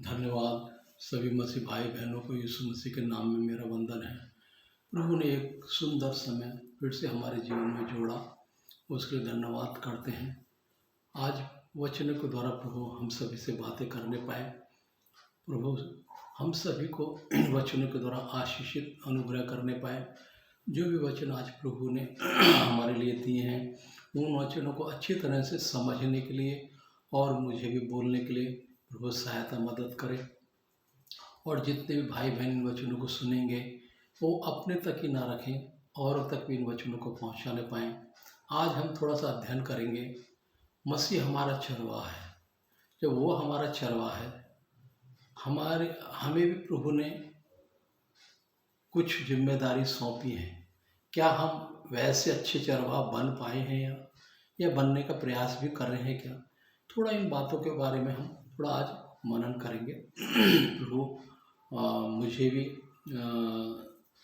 धन्यवाद। सभी मसीह भाई बहनों को यीशु मसीह के नाम में मेरा वंदन है। प्रभु ने एक सुंदर समय फिर से हमारे जीवन में जोड़ा, उसके लिए धन्यवाद करते हैं। आज वचन के द्वारा प्रभु हम सभी से बातें करने पाए। प्रभु हम सभी को वचनों के द्वारा आशीषित अनुग्रह करने पाए। जो भी वचन आज प्रभु ने हमारे लिए दिए हैं, उन वचनों को अच्छी तरह से समझने के लिए और मुझे भी बोलने के लिए प्रभु सहायता मदद करे। और जितने भी भाई बहन इन वचनों को सुनेंगे वो अपने तक ही ना रखें, औरों तक भी इन वचनों को पहुंचाने पाएँ। आज हम थोड़ा सा अध्ययन करेंगे। मसीह हमारा चरवाहा है। जब वो हमारा चरवाहा है, हमें भी प्रभु ने कुछ जिम्मेदारी सौंपी है। क्या हम वैसे अच्छे चरवाहा बन पाए हैं या बनने का प्रयास भी कर रहे हैं क्या? थोड़ा इन बातों के बारे में हम थोड़ा आज मनन करेंगे। प्रभु मुझे भी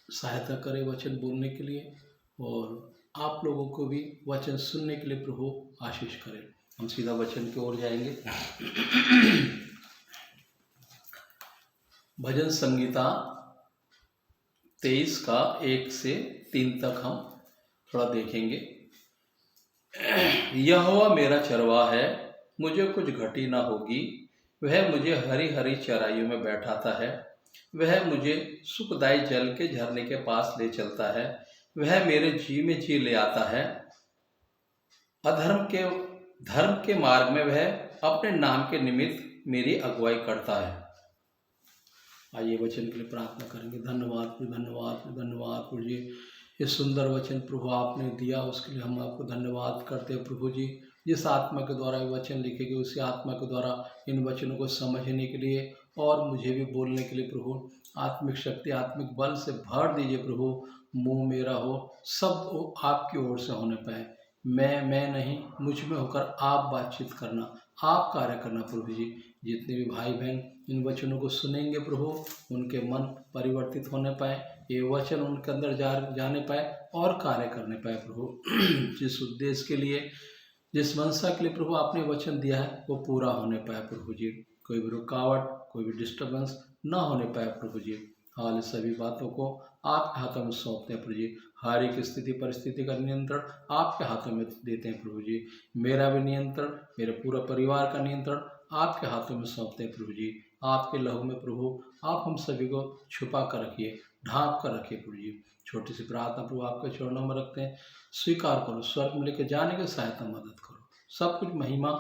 सहायता करे वचन बोलने के लिए, और आप लोगों को भी वचन सुनने के लिए प्रभु आशीष करे। हम सीधा वचन की ओर जाएंगे। भजन संगीता 23 का 1 से 3 तक हम थोड़ा देखेंगे। यहोवा मेरा चरवाहा है, मुझे कुछ घटी ना होगी। वह मुझे हरी हरी चराइयों में बैठाता है। वह मुझे सुखदायी जल के झरने के पास ले चलता है। वह मेरे जी में जी ले आता है। धर्म के मार्ग में वह अपने नाम के निमित्त मेरी अगुवाई करता है। आइए वचन के लिए प्रार्थना करेंगे। धन्यवाद धन्यवाद धन्यवाद प्रभु जी, ये सुंदर वचन प्रभु आपने दिया, उसके लिए हम आपको धन्यवाद करते हैं। प्रभु जी, जिस आत्मा के द्वारा ये वचन लिखे गए, उसी आत्मा के द्वारा इन वचनों को समझने के लिए और मुझे भी बोलने के लिए प्रभु आत्मिक शक्ति, आत्मिक बल से भर दीजिए। प्रभु मुंह मेरा हो, सब आपकी ओर से होने पाए। मैं नहीं, मुझ में होकर आप बातचीत करना, आप कार्य करना। प्रभु जी, जितने भी भाई बहन इन वचनों को सुनेंगे प्रभु, उनके मन परिवर्तित होने पाए, ये वचन उनके अंदर जाने पाए और कार्य करने पाए। प्रभु जिस उद्देश्य के लिए, जिस मंशा के लिए प्रभु आपने वचन दिया है, वो पूरा होने पाए। प्रभु जी, कोई भी रुकावट, कोई भी डिस्टर्बेंस ना होने पाए। प्रभु जी, हाल सभी बातों को आपके हाथों में सौंपते हैं। प्रभु जी, हर एक स्थिति परिस्थिति का नियंत्रण आपके हाथों में देते हैं। प्रभु जी, मेरा भी नियंत्रण, मेरे पूरा परिवार का नियंत्रण आपके हाथों में सौंपते हैं। प्रभु जी, आपके लहू में प्रभु आप हम सभी को छुपा कर रखिए, ढांप कर रखिए। प्रभु जी, छोटी सी प्रार्थना प्रभु आपके चरणों में रखते हैं, स्वीकार करो, स्वर्ग में लेकर जाने की सहायता मदद करो। सब कुछ महिमा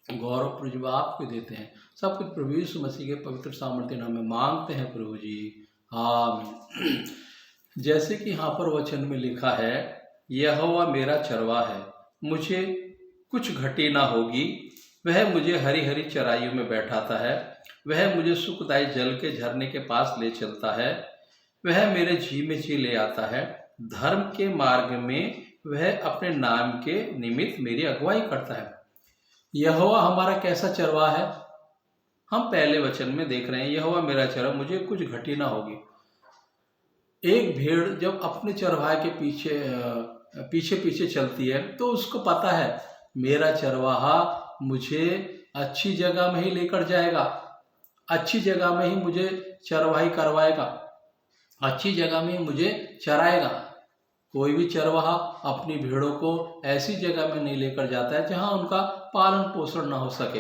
गौरव प्रभु आपको देते हैं। सब कुछ प्रभु यीशु मसीह के पवित्र सामर्थ्य नाम में मांगते हैं। प्रभु जी, आमीन। जैसे कि यहाँ पर वचन में लिखा है, यहोवा मेरा चरवाहा है, मुझे कुछ घटी ना होगी। वह मुझे हरी हरी चराइयों में बैठाता है। वह मुझे सुखदायी जल के झरने के पास ले चलता है। वह मेरे जी में जी ले आता है। धर्म के मार्ग में वह अपने नाम के निमित्त मेरी अगुवाई करता है। यहोवा हमारा कैसा चरवाहा है? हम पहले वचन में देख रहे हैं, यहोवा मेरा चरवाहा, मुझे कुछ घटी ना होगी। एक भेड़ जब अपने चरवाहे के पीछे पीछे चलती है तो उसको पता है मेरा चरवाहा मुझे अच्छी जगह में ही लेकर जाएगा, अच्छी जगह में ही मुझे चरवाही करवाएगा, अच्छी जगह में ही मुझे चराएगा। कोई भी चरवाहा अपनी भेड़ों को ऐसी जगह में नहीं लेकर जाता है जहां उनका पालन पोषण ना हो सके।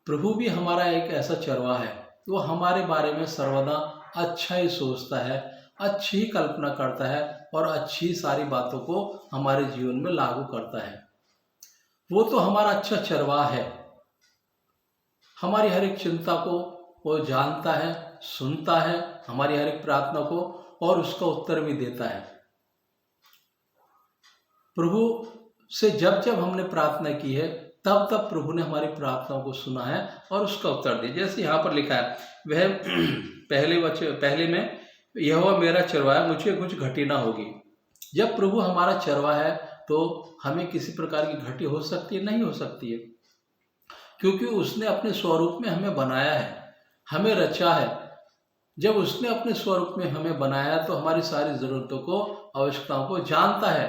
प्रभु भी हमारा एक ऐसा चरवाहा है, वो हमारे बारे में सर्वदा अच्छा ही सोचता है, अच्छी ही कल्पना करता है और अच्छी सारी बातों को हमारे जीवन में लागू करता है। वो तो हमारा अच्छा चरवाहा है। हमारी हर एक चिंता को वो जानता है, सुनता है, हमारी हर एक प्रार्थना को, और उसका उत्तर भी देता है। प्रभु से जब जब हमने प्रार्थना की है, तब तब प्रभु ने हमारी प्रार्थनाओं को सुना है और उसका उत्तर दिया। जैसे यहाँ पर लिखा है, वह पहले में यहोवा मेरा चरवाहा है, मुझे कुछ घटी ना होगी। जब प्रभु हमारा चरवाहा है तो हमें किसी प्रकार की घटी हो सकती है? नहीं हो सकती है, क्योंकि उसने अपने स्वरूप में हमें बनाया है, हमें रचा है। जब उसने अपने स्वरूप में हमें बनाया तो हमारी सारी जरूरतों को, आवश्यकताओं को जानता है।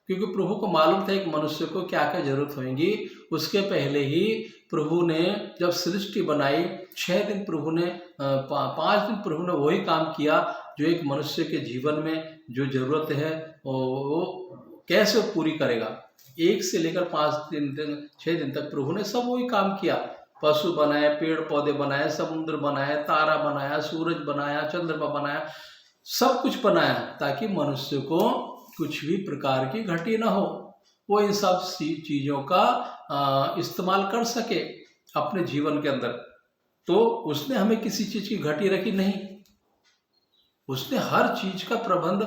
क्योंकि प्रभु को मालूम था एक मनुष्य को क्या क्या जरूरत होगी। उसके पहले ही प्रभु ने जब सृष्टि बनाई, 6 दिन प्रभु ने 5 दिन प्रभु ने वही काम किया जो एक मनुष्य के जीवन में जो जरूरत है वो कैसे पूरी करेगा। 1 से लेकर 5 दिन 6 दिन तक प्रभु ने सब वही काम किया। पशु बनाए, पेड़ पौधे बनाए, समुद्र बनाया, तारा बनाया, सूरज बनाया, चंद्रमा बनाया, सब कुछ बनाया ताकि मनुष्य को कुछ भी प्रकार की घटी ना हो। वो इन सब चीज़ों का इस्तेमाल कर सके अपने जीवन के अंदर। तो उसने हमें किसी चीज़ की घटी रखी नहीं, उसने हर चीज़ का प्रबंध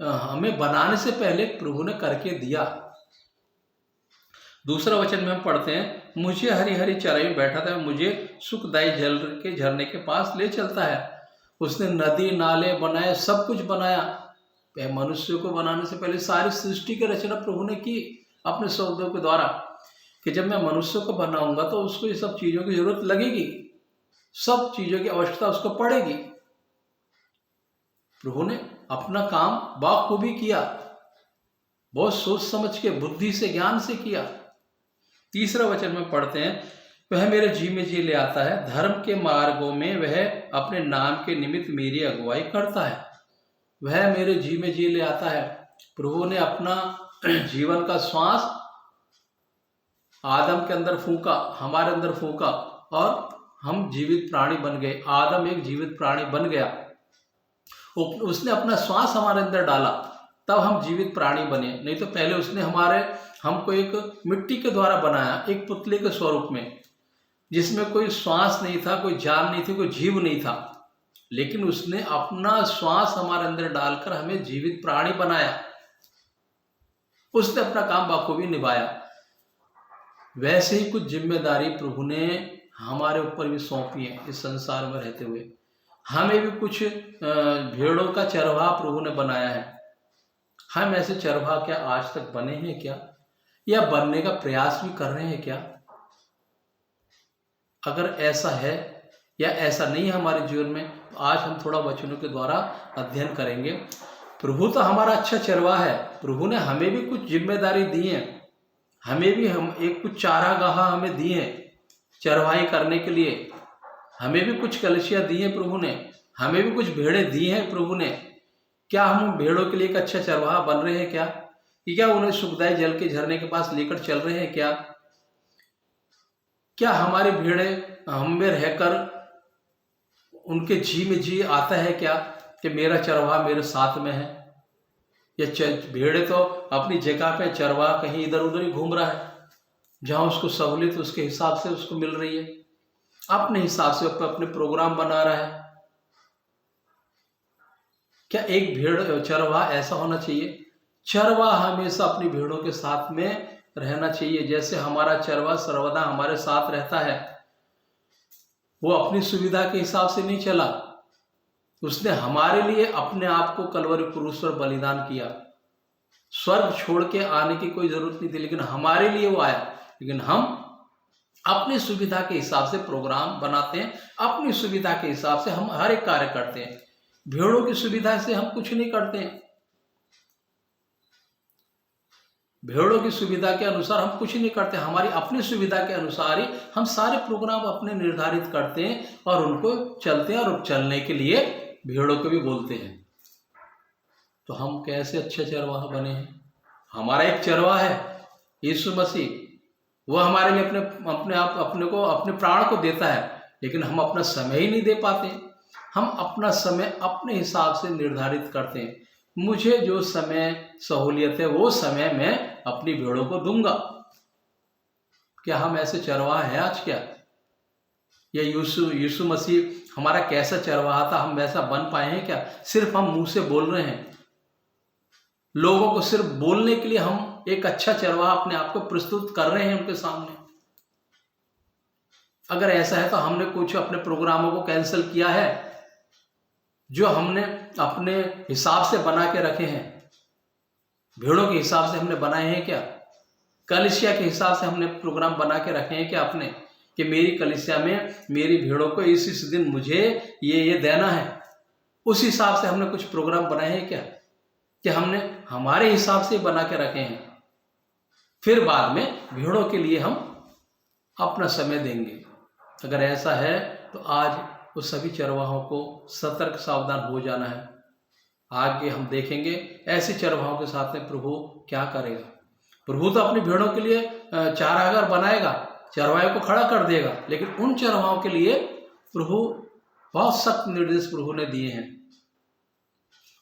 हमें बनाने से पहले प्रभु ने करके दिया। दूसरा वचन में हम पढ़ते हैं, मुझे हरी हरी चराई में बैठा था, मुझे सुखदायी जल के झरने के पास ले चलता है। उसने नदी नाले बनाए, सब कुछ बनाया। मनुष्य को बनाने से पहले सारी सृष्टि की रचना प्रभु ने की अपने शब्दों के द्वारा कि जब मैं मनुष्य को बनाऊंगा तो उसको ये सब चीज़ों की जरूरत लगेगी, सब चीज़ों की आवश्यकता उसको पड़ेगी। प्रभु ने अपना काम बाखूबी किया, बहुत सोच समझ के, बुद्धि से, ज्ञान से किया। तीसरा वचन में पढ़ते हैं, वह मेरे जी में जी ले आता है, धर्म के मार्गों में वह अपने नाम के निमित्त मेरी अगुवाई करता है। वह मेरे जी में जी ले आता है। प्रभु ने अपना जीवन का श्वास आदम के अंदर फूंका, हमारे अंदर फूंका और हम जीवित प्राणी बन गए। आदम एक जीवित प्राणी बन गया, उसने अपना श्वास हमारे अंदर डाला, तब हम जीवित प्राणी बने। नहीं तो पहले उसने हमको एक मिट्टी के द्वारा बनाया, एक पुतले के स्वरूप में, जिसमें कोई श्वास नहीं था, कोई जान नहीं थी, कोई जीव नहीं था। लेकिन उसने अपना श्वास हमारे अंदर डालकर हमें जीवित प्राणी बनाया। उसने अपना काम बाखूबी निभाया। वैसे ही कुछ जिम्मेदारी प्रभु ने हमारे ऊपर भी सौंपी है। इस संसार में रहते हुए हमें भी कुछ भेड़ों का चरवाहा प्रभु ने बनाया है। हम ऐसे चरवाहा क्या आज तक बने हैं क्या, या बनने का प्रयास भी कर रहे हैं क्या? अगर ऐसा है या ऐसा नहीं है हमारे जीवन में, तो आज हम थोड़ा वचनों के द्वारा अध्ययन करेंगे। प्रभु तो हमारा अच्छा चरवाहा है, प्रभु ने हमें भी कुछ जिम्मेदारी दी है, हमें भी कुछ चारागाह हमें दी है चरवाही करने के लिए। हमें भी कुछ कलशियाँ दी हैं प्रभु ने, हमें भी कुछ भेड़ें दी हैं प्रभु ने। क्या हम भेड़ों के लिए एक अच्छा चरवाहा बन रहे हैं क्या? कि क्या उन्हें सुखदायी जल के झरने के पास लेकर चल रहे हैं क्या? क्या हमारी भेड़ें हम में रहकर उनके जी में जी आता है क्या कि मेरा चरवाहा मेरे साथ में है? या भेड़ें तो अपनी जगह पे, चरवाहा कहीं इधर उधर ही घूम रहा है, जहां उसको सहूलियत उसके हिसाब से उसको मिल रही है, अपने हिसाब से अपने प्रोग्राम बना रहा है। क्या एक भेड़ चरवाहा ऐसा होना चाहिए? चरवाहा हमेशा अपनी भेड़ों के साथ में रहना चाहिए। जैसे हमारा चरवाहा सर्वदा हमारे साथ रहता है, वो अपनी सुविधा के हिसाब से नहीं चला, उसने हमारे लिए अपने आप को कलवरी क्रूस पर बलिदान किया। स्वर्ग छोड़ के आने की कोई जरूरत नहीं थी, लेकिन हमारे लिए वो आया। लेकिन हम अपनी सुविधा के हिसाब से प्रोग्राम बनाते हैं, अपनी सुविधा के हिसाब से हम हर एक कार्य करते हैं। भेड़ों की सुविधा से हम कुछ नहीं करते हैं, भेड़ों की सुविधा के अनुसार हम कुछ नहीं करते। हमारी अपनी सुविधा के अनुसार ही हम सारे प्रोग्राम अपने निर्धारित करते हैं और उनको चलते हैं, और चलने के लिए भेड़ों को भी बोलते हैं। तो हम कैसे अच्छे चरवाहा बने हैं? हमारा एक चरवाहा है यीशु मसीह, वो हमारे लिए अपने प्राण को देता है, लेकिन हम अपना समय ही नहीं दे पाते। हम अपना समय अपने हिसाब से निर्धारित करते हैं। मुझे जो समय सहूलियत है वो समय मैं अपनी भेड़ों को दूंगा। क्या हम ऐसे चरवाहा हैं आज? क्या या यीशु मसीह हमारा कैसा चरवाहा था, हम वैसा बन पाए हैं क्या? सिर्फ हम मुंह से बोल रहे हैं, लोगों को सिर्फ बोलने के लिए हम एक अच्छा चरवाहा अपने आप को प्रस्तुत कर रहे हैं उनके सामने। अगर ऐसा है तो हमने कुछ अपने प्रोग्रामों को कैंसिल किया है जो हमने अपने हिसाब से बना के रखे हैं। भेड़ों के हिसाब से हमने बनाए हैं क्या? कलीसिया के हिसाब से हमने प्रोग्राम बना के रखे हैं क्या अपने, कि मेरी कलीसिया में मेरी भेड़ों को इस दिन मुझे ये देना है? उस हिसाब से हमने कुछ प्रोग्राम बनाए हैं क्या? कि हमने हमारे हिसाब से बना के रखे हैं, फिर बाद में भेड़ों के लिए हम अपना समय देंगे। अगर ऐसा है तो आज उस सभी चरवाहों को सतर्क सावधान हो जाना है। आगे हम देखेंगे ऐसे चरवाहों के साथ में प्रभु क्या करेगा। प्रभु तो अपनी भेड़ों के लिए चारागार बनाएगा, चरवाहे को खड़ा कर देगा, लेकिन उन चरवाहों के लिए प्रभु बहुत सख्त निर्देश प्रभु ने दिए हैं।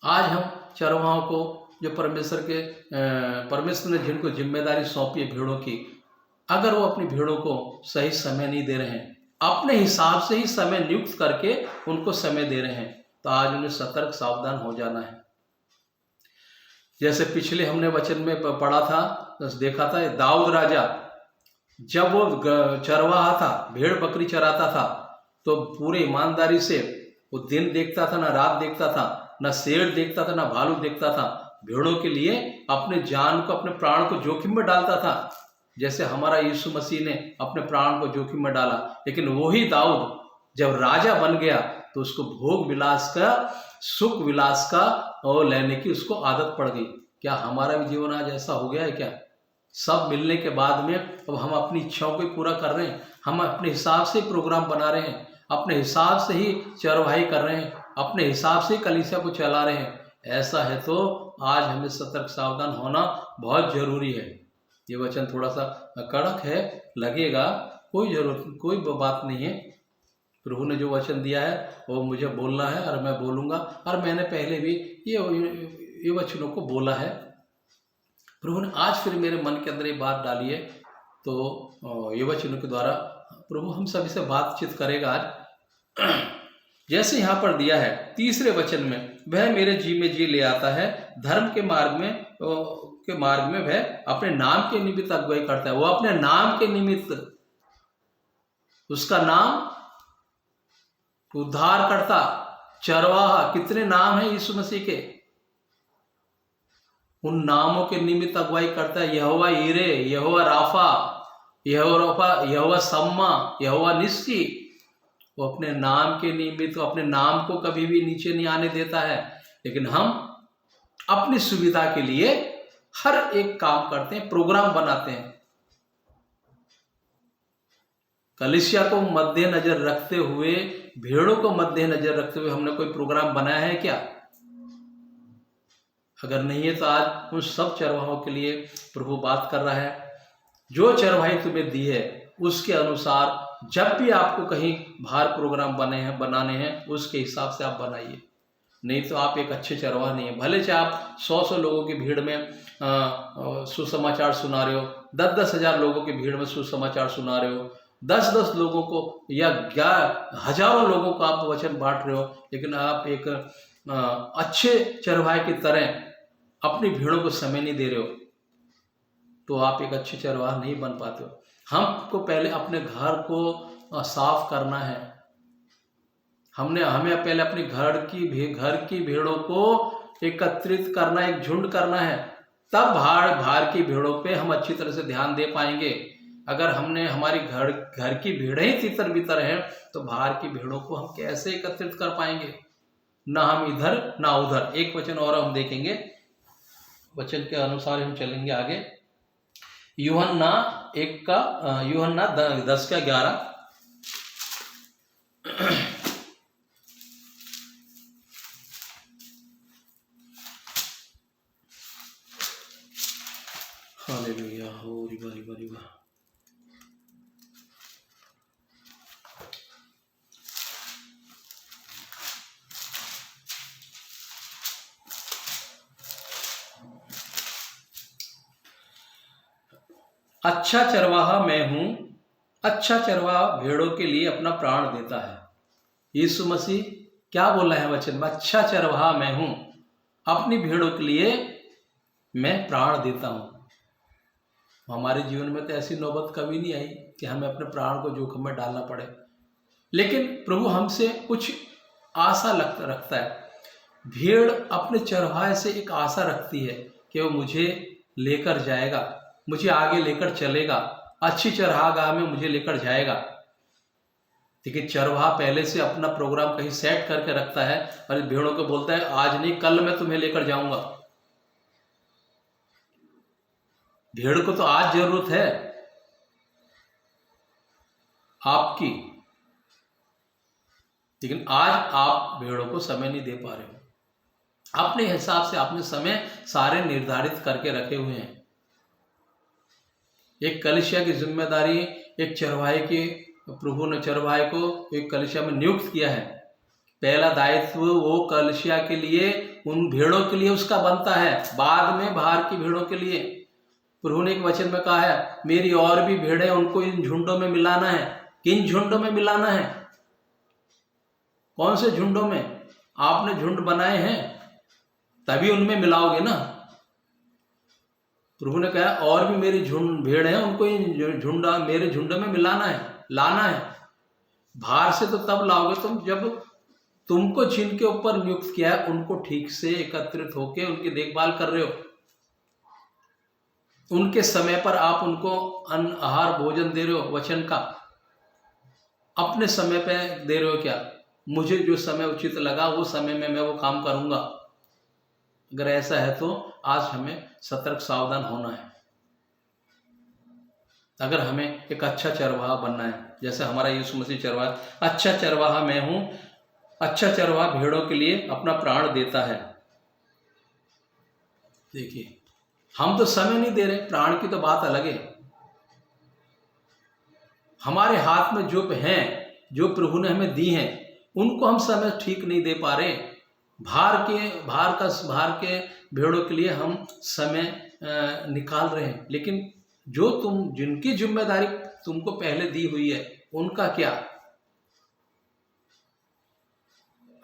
आज हम चरवाहों को जो परमेश्वर ने जिनको जिम्मेदारी सौंपी है भेड़ों की, अगर वो अपनी भेड़ों को सही समय नहीं दे रहे हैं, अपने हिसाब से ही समय नियुक्त करके उनको समय दे रहे हैं, तो आज उन्हें सतर्क सावधान हो जाना है। जैसे पिछले हमने वचन में पढ़ा था, देखा था, दाऊद राजा जब वो चरवाहा था, भेड़ बकरी चराता था, तो पूरे ईमानदारी से वो दिन देखता था, ना रात देखता था, ना शेर देखता था, ना भालू देखता था। भेड़ों के लिए अपने जान को, अपने प्राण को जोखिम में डालता था, जैसे हमारा यीशु मसीह ने अपने प्राण को जोखिम में डाला। लेकिन वही दाऊद जब राजा बन गया तो उसको भोग विलास का, सुख विलास का और लेने की उसको आदत पड़ गई। क्या हमारा भी जीवन आज ऐसा हो गया है क्या? सब मिलने के बाद में अब हम अपनी इच्छाओं को पूरा कर रहे हैं, हम अपने हिसाब से प्रोग्राम बना रहे हैं, अपने हिसाब से ही चरवाही कर रहे हैं, अपने हिसाब से कलीसिया को चला रहे हैं। ऐसा है तो आज हमें सतर्क सावधान होना बहुत जरूरी है। ये वचन थोड़ा सा कड़क है लगेगा, कोई जरूरत, कोई बात नहीं है। प्रभु ने जो वचन दिया है वो मुझे बोलना है और मैं बोलूँगा, और मैंने पहले भी ये वचनों को बोला है। प्रभु ने आज फिर मेरे मन के अंदर ये बात डाली है, तो ये वचनों के द्वारा प्रभु हम सभी से बातचीत करेगा आज। जैसे यहाँ पर दिया है तीसरे वचन में, वह मेरे जी में जी ले आता है, धर्म के मार्ग में वह अपने नाम के निमित्त अगुवाई करता है। वो अपने नाम के निमित्त, उसका नाम उद्धारकर्ता, चरवाहा, कितने नाम है यीशु मसीह के, उन नामों के निमित्त अगुवाई करता है। यहोवा ईरे, यहोवा राफा, यहोवा सम्मा, यहोवा निस्सी। वो अपने नाम के निमित्त, अपने नाम को कभी भी नीचे नहीं आने देता है। लेकिन हम अपनी सुविधा के लिए हर एक काम करते हैं, प्रोग्राम बनाते हैं। कलीसिया को मद्देनजर रखते हुए, भेड़ों को मद्देनजर रखते हुए हमने कोई प्रोग्राम बनाया है क्या? अगर नहीं है तो आज उन सब चरवाहों के लिए प्रभु बात कर रहा है। जो चरवाही तुम्हें दी है उसके अनुसार जब भी आपको कहीं बाहर प्रोग्राम बनाने हैं, उसके हिसाब से आप बनाइए। नहीं तो आप एक अच्छे चरवाहा नहीं है। भले चाहे आप 100 लोगों की भीड़ में सुसमाचार सुना रहे हो, 10 हज़ार लोगों की भीड़ में सुसमाचार सुना रहे हो, 10 लोगों को या हजारों लोगों को आप वचन बांट रहे हो, लेकिन आप एक अच्छे चरवाहे की तरह अपनी भीड़ों को समय नहीं दे रहे हो, तो आप एक अच्छे चरवाहा नहीं बन पाते हो। हमको पहले अपने घर को साफ करना है। हमें पहले अपनी घर की भेड़ों को एकत्रित करना, एक झुंड करना है, तब बाहर की भेड़ों पे हम अच्छी तरह से ध्यान दे पाएंगे। अगर हमने हमारी घर की भेड़ें ही तितर बितर हैं, तो बाहर की भेड़ों को हम कैसे एकत्रित कर पाएंगे? ना हम इधर ना उधर। एक वचन और हम देखेंगे, वचन के अनुसार हम चलेंगे आगे। यूहन्ना 10:11। हालेलुया, हो रिबा। अच्छा चरवाहा मैं हूं, अच्छा चरवाहा भेड़ों के लिए अपना प्राण देता है। यीशु मसीह क्या बोला है वचन में? अच्छा चरवाहा मैं हूं, अपनी भेड़ों के लिए मैं प्राण देता हूं। हमारे जीवन में तो ऐसी नौबत कभी नहीं आई कि हमें अपने प्राण को जोखिम में डालना पड़े, लेकिन प्रभु हमसे कुछ आशा रखता है। भेड़ अपने चरवाहे से एक आशा रखती है कि वो मुझे लेकर जाएगा, मुझे आगे लेकर चलेगा, अच्छी चरवाहगाह में मुझे लेकर जाएगा। लेकिन चरवाहा पहले से अपना प्रोग्राम कहीं सेट करके रखता है और भेड़ों को बोलता है आज नहीं कल मैं तुम्हें लेकर जाऊंगा। भेड़ को तो आज जरूरत है आपकी, लेकिन आज आप भेड़ों को समय नहीं दे पा रहे हो। अपने हिसाब से आपने समय सारे निर्धारित करके रखे हुए हैं। एक कलीसिया की जिम्मेदारी एक चरवाहे की, प्रभु ने चरवाहे को एक कलीसिया में नियुक्त किया है। पहला दायित्व वो कलीसिया के लिए, उन भेड़ों के लिए उसका बनता है, बाद में बाहर की भेड़ों के लिए। प्रभु ने एक वचन में कहा है, मेरी और भी भेड़ें, उनको इन झुंडों में मिलाना है। किन झुंडों में मिलाना है? कौन से झुंडों में? आपने झुंड बनाए हैं तभी उनमें मिलाओगे ना। प्रभु ने कहा और भी मेरी झुंड भेड़ है, उनको इन झुंडा मेरे झुंड में मिलाना है, लाना है। बाहर से तो तब लाओगे तुम जब तुमको जिनके ऊपर नियुक्त किया है उनको ठीक से एकत्रित होकर उनकी देखभाल कर रहे हो, उनके समय पर आप उनको अन्न आहार भोजन दे रहे हो, वचन का अपने समय पे दे रहे हो क्या? मुझे जो समय उचित लगा वो समय में मैं वो काम करूंगा। अगर ऐसा है तो आज हमें सतर्क सावधान होना है। अगर हमें एक अच्छा चरवाहा बनना है, जैसे हमारा यीशु मसीह चरवाहा, अच्छा चरवाहा मैं हूं, अच्छा चरवाहा भेड़ों के लिए अपना प्राण देता है। देखिए हम तो समय नहीं दे रहे, प्राण की तो बात अलग है। हमारे हाथ में जो हैं, जो प्रभु ने हमें दी हैं, उनको हम समय ठीक नहीं दे पा रहे। बाहर के भेड़ों के लिए हम समय निकाल रहे हैं, लेकिन जो जिनकी जिम्मेदारी तुमको पहले दी हुई है उनका क्या?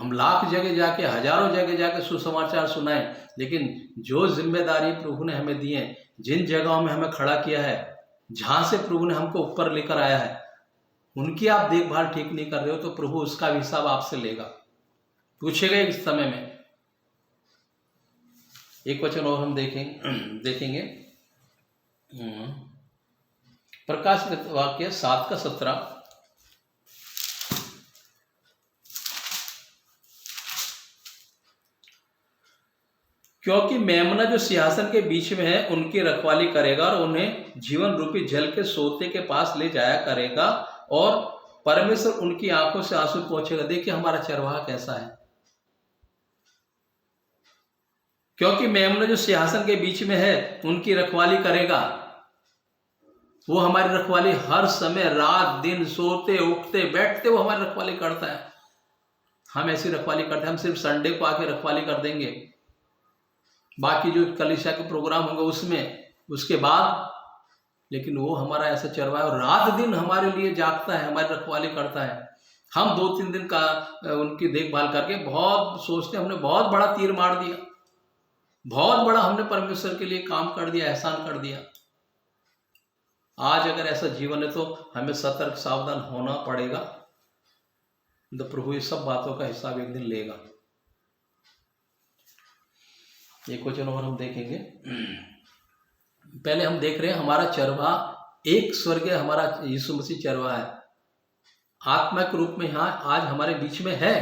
हम लाख जगह जाके, हजारों जगह जाके सुसमाचार सुनाएं, लेकिन जो जिम्मेदारी प्रभु ने हमें दी है, जिन जगहों में हमें खड़ा किया है, जहां से प्रभु ने हमको ऊपर लेकर आया है, उनकी आप देखभाल ठीक नहीं कर रहे हो तो प्रभु उसका भी हिसाब आपसे लेगा, पूछेगा इस समय में। एक वचन और हम देखेंगे प्रकाश वाक्य 7:17। क्योंकि मेमना जो सिंहासन के बीच में है उनकी रखवाली करेगा और उन्हें जीवन रूपी जल के सोते के पास ले जाया करेगा और परमेश्वर उनकी आंखों से आंसू पोंछेगा। देखिए हमारा चरवाहा कैसा है। क्योंकि मेमना जो सिंहासन के बीच में है उनकी रखवाली करेगा। वो हमारी रखवाली हर समय, रात दिन, सोते उठते बैठते वो हमारी रखवाली करता है। हम ऐसी रखवाली करते हैं, हम सिर्फ संडे को आके रखवाली कर देंगे, बाकी जो कलीसिया के प्रोग्राम होंगे उसमें, उसके बाद, लेकिन वो हमारा ऐसा चरवाहा और रात दिन हमारे लिए जागता है, हमारी रखवाली करता है। हम 2-3 दिन का उनकी देखभाल करके बहुत सोचते हमने बहुत बड़ा तीर मार दिया, बहुत बड़ा हमने परमेश्वर के लिए काम कर दिया, एहसान कर दिया। आज अगर ऐसा जीवन है तो हमें सतर्क सावधान होना पड़ेगा। तो प्रभु ये सब बातों का हिसाब एक दिन लेगा। एक क्वेश्चन और हम देखेंगे। पहले हम देख रहे हैं हमारा चरवाहा एक स्वर्गीय, हमारा यीशु मसीह चरवाहा है, आत्मा के रूप में यहाँ आज हमारे बीच में है,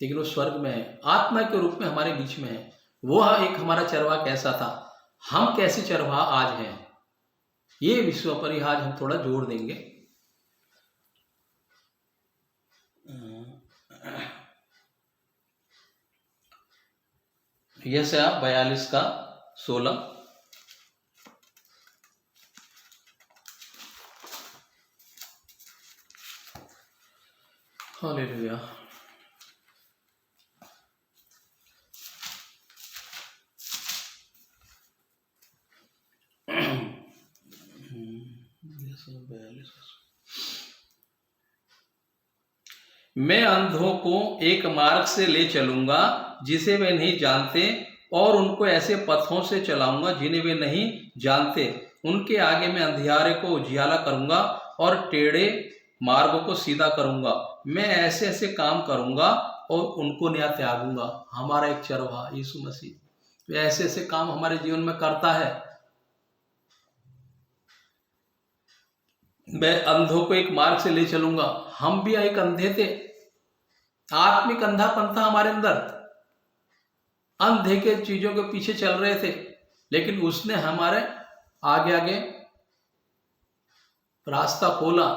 लेकिन वो स्वर्ग में है, आत्मा के रूप में हमारे बीच में है। वो एक हमारा चरवाहा कैसा था, हम कैसे चरवाहा आज हैं, ये विषयों पर ही आज हम थोड़ा जोर देंगे। यशायाह 42:16। हालेलुया। मैं अंधों को एक मार्ग से ले चलूंगा जिसे वे नहीं जानते, और उनको ऐसे पथों से चलाऊंगा जिन्हें वे नहीं जानते। उनके आगे मैं अंधियारे को उजियाला करूंगा और टेढ़े मार्गों को सीधा करूंगा। मैं ऐसे ऐसे काम करूंगा और उनको नया त्यागूंगा। हमारा एक चरवाहा यीशु मसीह तो ऐसे ऐसे काम हमारे जीवन में करता है। मैं अंधों को एक मार्ग से ले चलूंगा। हम भी एक अंधे थे, आत्मिक अंधापन था हमारे अंदर, अंधे के चीजों के पीछे चल रहे थे, लेकिन उसने हमारे आगे आगे रास्ता खोला,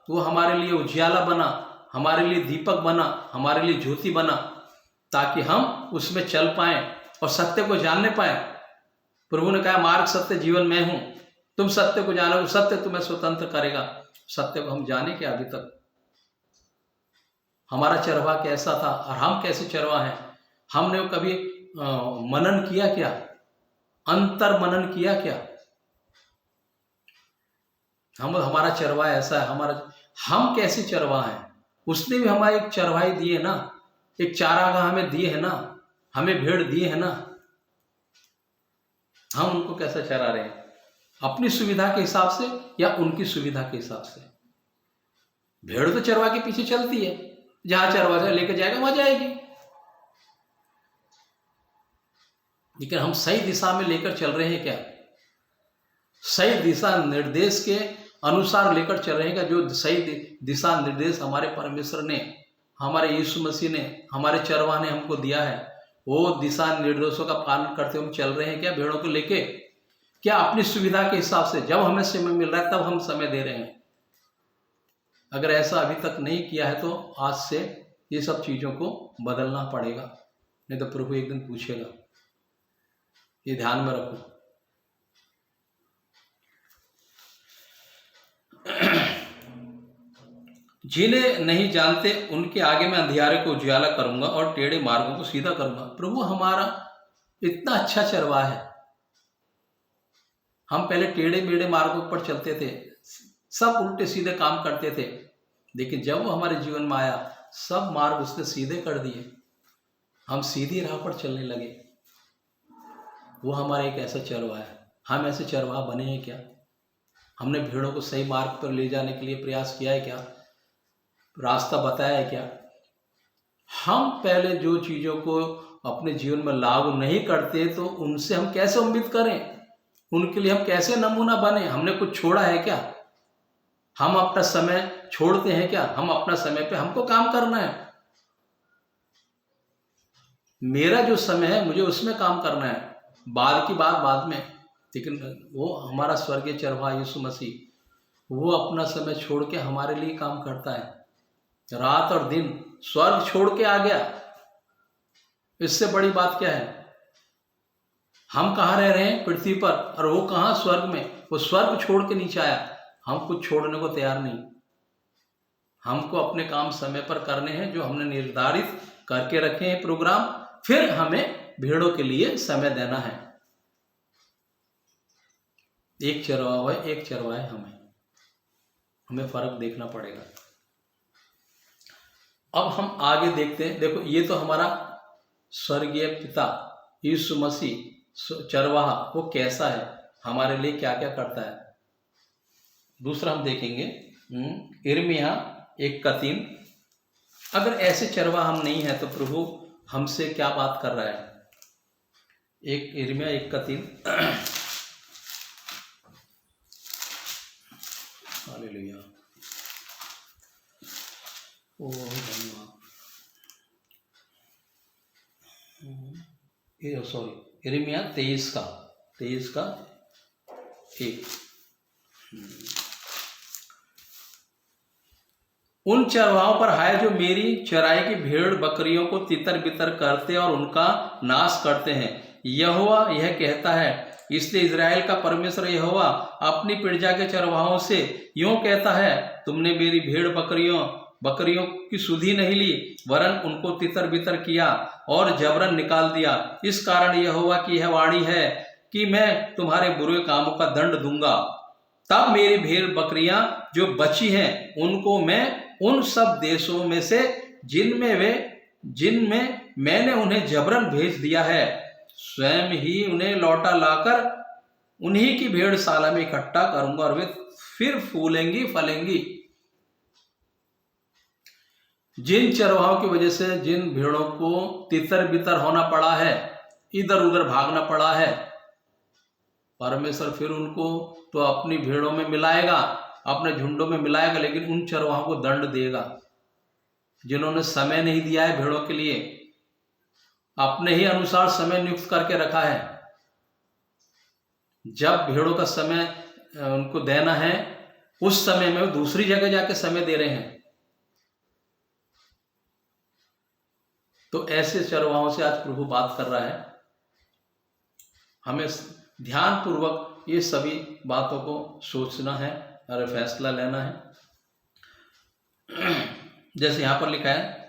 तो वो हमारे लिए उजियाला बना, हमारे लिए दीपक बना, हमारे लिए ज्योति बना, ताकि हम उसमें चल पाएं और सत्य को जानने पाए। प्रभु ने कहा मार्ग सत्य जीवन मैं हूं, तुम सत्य को जानो, सत्य तुम्हें स्वतंत्र करेगा। सत्य को हम जाने क्या अभी तक? हमारा चरवाह कैसा था और हम कैसे चरवाह हैं? हमने कभी मनन किया क्या? अंतर मनन किया क्या? हमारा चरवाह ऐसा है, हम कैसे चरवाह हैं? उसने भी हमारे एक चरवाही दिए ना, एक चारागाह हमें दिए है ना, हमें भेड़ दिए है ना। हम उनको कैसा चरा रहे हैं? अपनी सुविधा के हिसाब से या उनकी सुविधा के हिसाब से? भेड़ तो चरवा के पीछे चलती है, जहां चरवा लेकर जाएगा वहां जाएगी। लेकिन हम सही दिशा में लेकर चल रहे हैं क्या? सही दिशा निर्देश के अनुसार लेकर चल रहे हैं क्या? जो सही दिशा निर्देश हमारे परमेश्वर ने, हमारे यीशु मसीह ने, हमारे चरवाह ने हमको दिया है, वो दिशा निर्देशों का पालन करते हम चल रहे हैं क्या? भेड़ों को लेके क्या अपनी सुविधा के हिसाब से जब हमें समय मिल रहा है तब हम समय दे रहे हैं? अगर ऐसा अभी तक नहीं किया है तो आज से ये सब चीजों को बदलना पड़ेगा, नहीं तो प्रभु एक दिन पूछेगा। ये ध्यान में रखो। जिन्हें नहीं जानते उनके आगे मैं अंधियारे को उजियाला करूंगा और टेढ़े मार्गों को सीधा करूंगा। प्रभु हमारा इतना अच्छा चरवाहा है। हम पहले टेढ़े मेढ़े मार्गों पर चलते थे, सब उल्टे सीधे काम करते थे, लेकिन जब वो हमारे जीवन में आया सब मार्ग उसने सीधे कर दिए, हम सीधी राह पर चलने लगे। वो हमारा एक ऐसा चरवाहा है। हम ऐसे चरवाहा बने हैं क्या? हमने भेड़ों को सही मार्ग पर ले जाने के लिए प्रयास किया है क्या? रास्ता बताया है क्या? हम पहले जो चीजों को अपने जीवन में लागू नहीं करते तो उनसे हम कैसे उम्मीद करें? उनके लिए हम कैसे नमूना बने? हमने कुछ छोड़ा है क्या? हम अपना समय छोड़ते हैं क्या? हम अपना समय पे हमको काम करना है। मेरा जो समय है मुझे उसमें काम करना है, बाद की बात बाद में। लेकिन वो हमारा स्वर्गीय चरवाहा यीशु मसीह, वो अपना समय छोड़ के हमारे लिए काम करता है। रात और दिन स्वर्ग छोड़ के आ गया, इससे बड़ी बात क्या है? हम कहाँ रह रहे हैं? पृथ्वी पर, और वो कहाँ? स्वर्ग में। वो स्वर्ग छोड़ के नीचे आया। हम कुछ छोड़ने को तैयार नहीं। हमको अपने काम समय पर करने हैं, जो हमने निर्धारित करके रखे हैं प्रोग्राम। फिर हमें भेड़ों के लिए समय देना है। एक चरवाहा है, एक चरवाहा है हमें फर्क देखना पड़ेगा। अब हम आगे देखते हैं। देखो, ये तो हमारा स्वर्गीय पिता यीशु मसीह चरवाहा, वो कैसा है, हमारे लिए क्या क्या करता है। दूसरा हम देखेंगे यिर्मयाह 1:3। अगर ऐसे चरवाहा हम नहीं है तो प्रभु हमसे क्या बात कर रहा है? यिर्मयाह 1:3। हालेलुया। ओ धन्यवाद। यिर्मयाह 23:1। उन चरवाहों पर हाय जो मेरी चराई की भेड़ बकरियों को तितर बितर करते और उनका नाश करते हैं। यहोवा यह कहता है। इसलिए इज़राइल का परमेश्वर यहोवा अपनी प्रजा के चरवाहों से यूं कहता है, तुमने मेरी भेड़ बकरियों की सुधि नहीं ली, वरन उनको तितर बितर किया और जबरन निकाल दिया। इस कारण यहोवा की यह वाणी है कि मैं तुम्हारे बुरे कामों का दंड दूंगा। तब मेरी भेड़ बकरियां जो बची हैं उनको मैं उन सब देशों में से जिनमें मैंने उन्हें जबरन भेज दिया है, स्वयं ही उन्हें लौटा लाकर उन्हीं की भेड़शाला में इकट्ठा करूंगा और वे फिर फूलेंगी फलेंगी। जिन चरवाहों की वजह से जिन भेड़ों को तितर बितर होना पड़ा है, इधर उधर भागना पड़ा है, परमेश्वर फिर उनको तो अपनी भेड़ों में मिलाएगा, अपने झुंडों में मिलाएगा, लेकिन उन चरवाहों को दंड देगा जिन्होंने समय नहीं दिया है भेड़ों के लिए, अपने ही अनुसार समय नियुक्त करके रखा है। जब भेड़ों का समय उनको देना है, उस समय में वो दूसरी जगह जाके समय दे रहे हैं। तो ऐसे चरवाहों से आज प्रभु बात कर रहा है। हमें ध्यान पूर्वक ये सभी बातों को सोचना है और फैसला लेना है। जैसे यहाँ पर लिखा है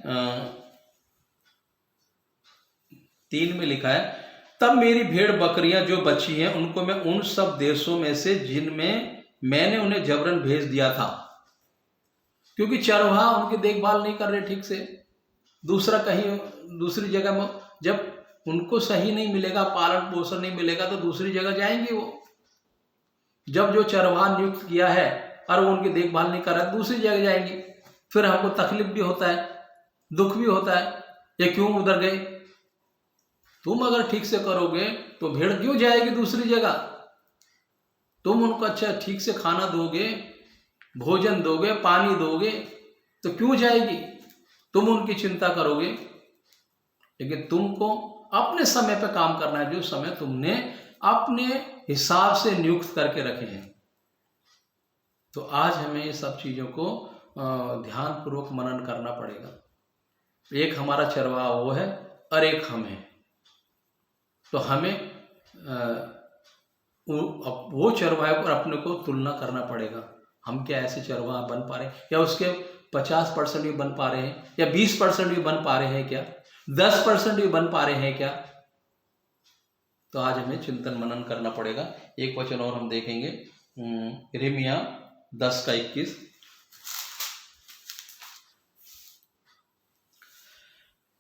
3 में लिखा है, तब मेरी भेड़ बकरियां जो बची हैं उनको मैं उन सब देशों में से जिनमें मैंने उन्हें जबरन भेज दिया था, क्योंकि चरवाहा उनकी देखभाल नहीं कर रहे ठीक से, दूसरा कहीं दूसरी जगह में, जब उनको सही नहीं मिलेगा, पालन पोषण नहीं मिलेगा तो दूसरी जगह जाएंगे वो। जब जो चरवाहा नियुक्त किया है और वो उनकी देखभाल नहीं कर रहा है, दूसरी जगह जाएंगे। फिर हमको तकलीफ भी होता है, दुख भी होता है, ये क्यों उधर गए। तुम अगर ठीक से करोगे तो भेड़ क्यों जाएगी दूसरी जगह। तुम उनको अच्छा ठीक से खाना दोगे, भोजन दोगे, पानी दोगे तो क्यों जाएगी। तुम उनकी चिंता करोगे, लेकिन तुमको अपने समय पर काम करना है, जो समय तुमने अपने हिसाब से नियुक्त करके रखे हैं। तो आज हमें ये सब चीजों को ध्यान पूर्वक मनन करना पड़ेगा। एक हमारा चरवाहा वो है और एक हम है। तो हमें वो चरवाहे पर अपने को तुलना करना पड़ेगा। हम क्या ऐसे चरवाहा बन पा रहे हैं, या उसके 50% भी बन पा रहे हैं, या 20% भी बन पा रहे हैं क्या, 10% भी बन पा रहे हैं क्या। तो आज हमें चिंतन मनन करना पड़ेगा। एक वचन और हम देखेंगे, यिर्मयाह 10:21।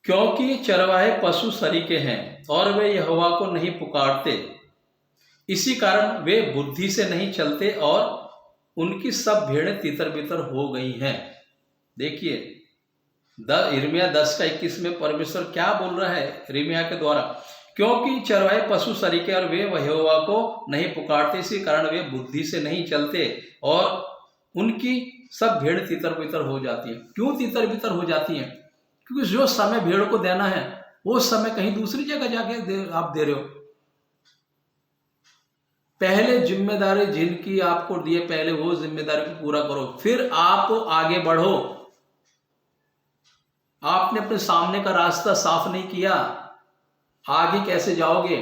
क्योंकि चरवाहे पशु सरीखे हैं और वे यहोवा को नहीं पुकारते, इसी कारण वे बुद्धि से नहीं चलते और उनकी सब भेड़ें तितर बितर हो गई हैं। देखिए यिर्मयाह 10:21 में परमेश्वर क्या बोल रहा है यिर्मयाह के द्वारा, क्योंकि चरवाहे पशु सरीखे और वे यहोवा को नहीं पुकारते, इसी कारण वे बुद्धि से नहीं चलते और उनकी सब भेड़ तितर बितर हो जाती है। क्यों तितर बितर हो जाती हैं? क्योंकि जो समय भेड़ को देना है वो समय कहीं दूसरी जगह जाके आप दे रहे हो। पहले जिम्मेदारी जिनकी आपको दिए, पहले वो जिम्मेदारी को पूरा करो, फिर आप आगे बढ़ो। आपने अपने सामने का रास्ता साफ नहीं किया, आगे कैसे जाओगे।